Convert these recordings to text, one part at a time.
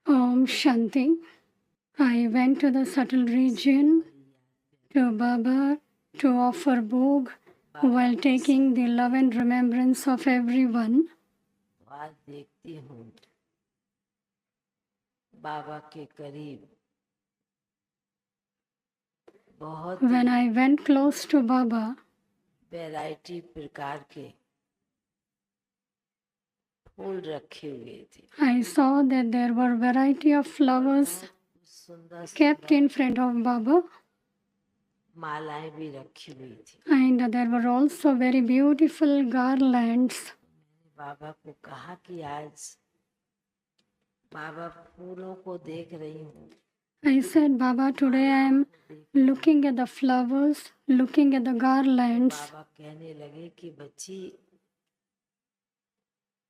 Om Shanti. I went to the subtle region to Baba to offer bhog while taking the love and remembrance of everyone. आज देखती हूँ बाबा के करीब बहुत When I went close to Baba, variety प्रकार के फूल रखे हुए थे। I saw that there were variety of flowers सुंदर kept in front of Baba, मालाएं भी रखी हुई थी। and there were also very beautiful garlands. बाबा को कहा कि आज बाबा फूलों को देख रही हूँ। I said, Baba, today I am looking at the flowers, looking at the garlands. बाबा कहने लगे कि बच्ची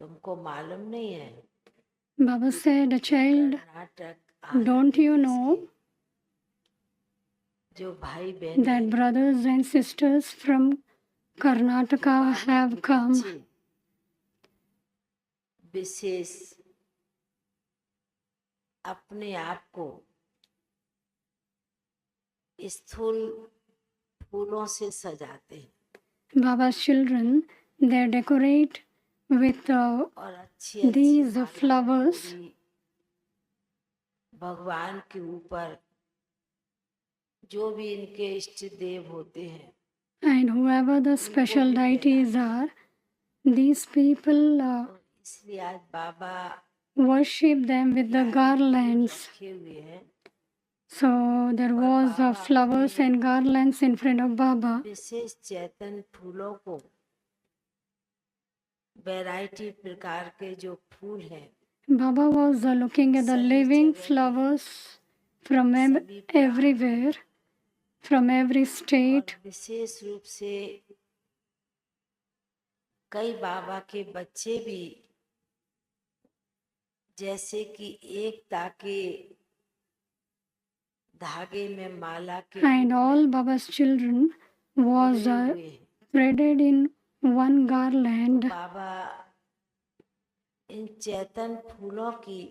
तुमको मालूम नहीं है Baba said, child, Karnataka don't you know जो भाई बहन that brothers and sisters from Karnataka have come? विशेष अपने आप को स्थूल फूलों से सजाते हैं Baba's children, they decorate with और अच्छी these flowers. भगवान के ऊपर जो भी इनके इष्ट देव होते हैं And whoever the special deities are, these people इसलिए आज बाबा worship them with the garlands. रखे हुए हैं। So there was flowers and garlands in front of Baba. विशेष चैतन फूलों को वैरायटी प्रकार के जो फूल हैं Baba was looking at the living flowers from everywhere, from every state. विशेष रूप से कई बाबा के बच्चे भी जैसे कि एकता के धागे में माला के And all Baba's children was threaded in one garland. बाबा इन चैतन फूलों की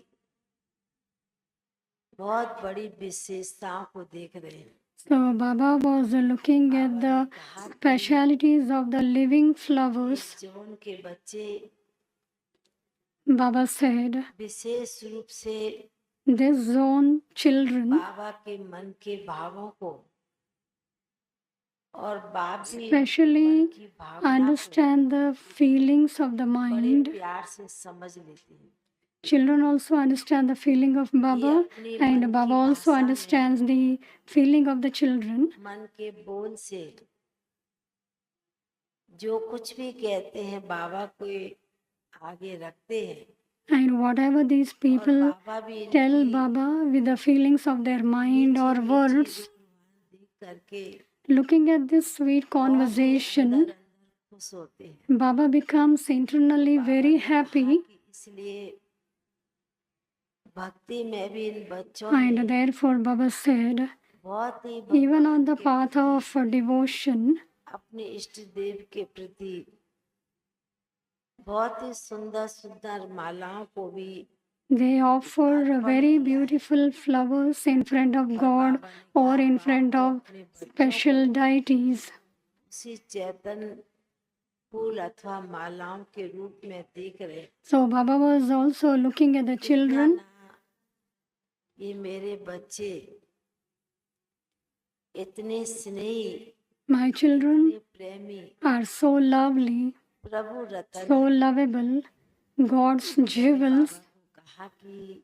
बहुत बड़ी विशेषताओं को देख रहे हैं। So Baba was looking at the specialities of the living flowers. जो उनके बच्चे Baba said, विशेष रूप से this zone children बाबा के मन के भावों को और बाप भी especially मन की भावना understand the feelings of the को बड़े mind. प्यार से समझ लेते हैं। Children also understand the feeling of Baba, and Baba also understands the feeling of the children. मन के बोल से जो कुछ भी कहते हैं बाबा को आगे रखते हैं And whatever these people बाबा भी tell Baba with the feelings of their mind or words, देख करके looking at this sweet conversation, खुश होते हैं। Baba becomes internally very happy, इसलिए भक्ति में भी इन बच्चों and therefore Baba said, बहुत ही even on the path of devotion, अपने इष्ट देव के प्रति बहुत ही सुंदर सुंदर मालाओं को भी they offer very beautiful flowers in front of God or in front of special deities. उसी चैतन फूल अथवा मालाओं के रूप में देख रहे। So Baba was also looking at the children. ये मेरे बच्चे इतने स्नेही My children प्रेमी are so lovely, Prabhu Ratan so lovable, God's jewels. कहा कि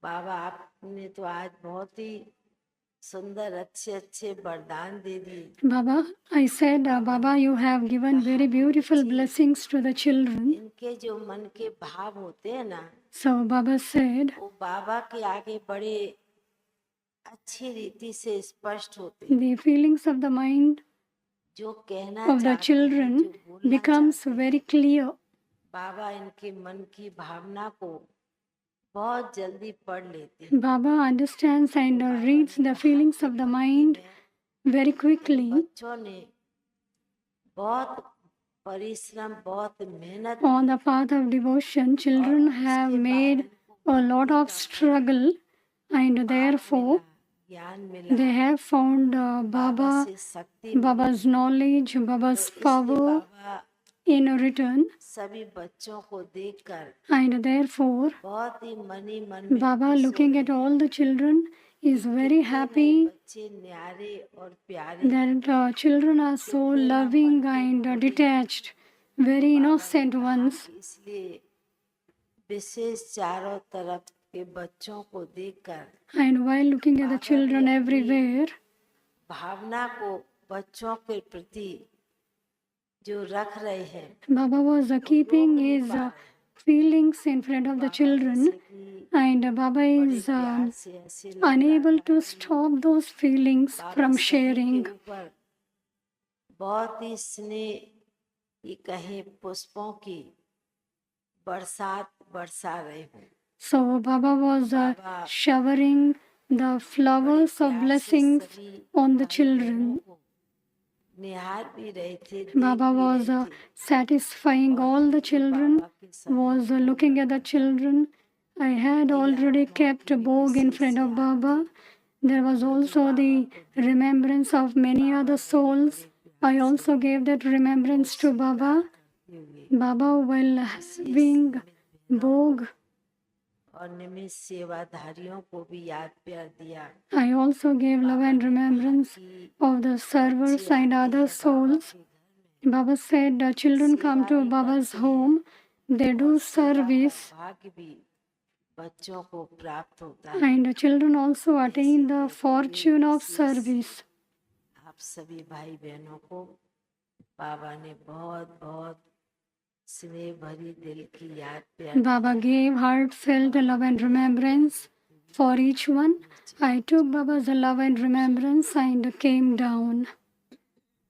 बाबा आपने तो आज बहुत ही सुंदर अच्छे अच्छे वरदान दे दिए। Baba, I said, Baba, you have given very beautiful blessings to the children. इनके जो मन के भाव होते हैं ना So Baba said, वो बाबा के आगे बड़े अच्छी रीति से स्पष्ट होते हैं। the feelings of the mind जो कहना of the children becomes very clear. बाबा इनके मन की भावना को बहुत जल्दी पढ़ लेते हैं। Baba understands and reads the feelings of the mind very quickly. बच्चों ने बहुत परिश्रम बहुत मेहनत On the path of devotion, children have made a lot of struggle, and therefore ज्ञान मिला they have found Baba Baba, से शक्ति मिली। Baba's knowledge, Baba's इसलिए power बाबा in return, सभी बच्चों को देखकर and therefore बहुत ही मनी मन में Baba, खुश हो looking गए। at all the children, is very कितने happy बच्चे न्यारे और प्यारे that children are so loving and detached, very innocent ones. इसलिए विशेष चारों तरफ के बच्चों को देखकर And while looking at the children everywhere, भावना को बच्चों के प्रति जो रख रहे हैं Baba was keeping his feelings in front of the children, and Baba is प्यार से ऐसे लगता unable to stop those feelings from सभी के sharing. ऊपर बहुत ही स्नेह ये कहीं पुष्पों की बरसात बरसा रहे हूँ। So Baba was showering the flowers of blessings on the children. निहार भी रहे थे, Baba was satisfying all the children, was looking at the children. I had already kept a bog in front of Baba. There was also the remembrance of many other souls. I also gave that remembrance to Baba. Baba, while having bog, और निमित्त सेवाधारियों को भी याद प्यार दिया। I also gave love and remembrance of the servers and other souls. Baba said, the children come to Baba's home, they do service, भाग्य भी बच्चों को प्राप्त होता है। and the children also attain the fortune of service. आप सभी भाई बहनों को बाबा ने बहुत बहुत स्नेह भरी दिल की याद प्यार। Baba gave heartfelt love and remembrance for each one. I took Baba's love and remembrance and came down.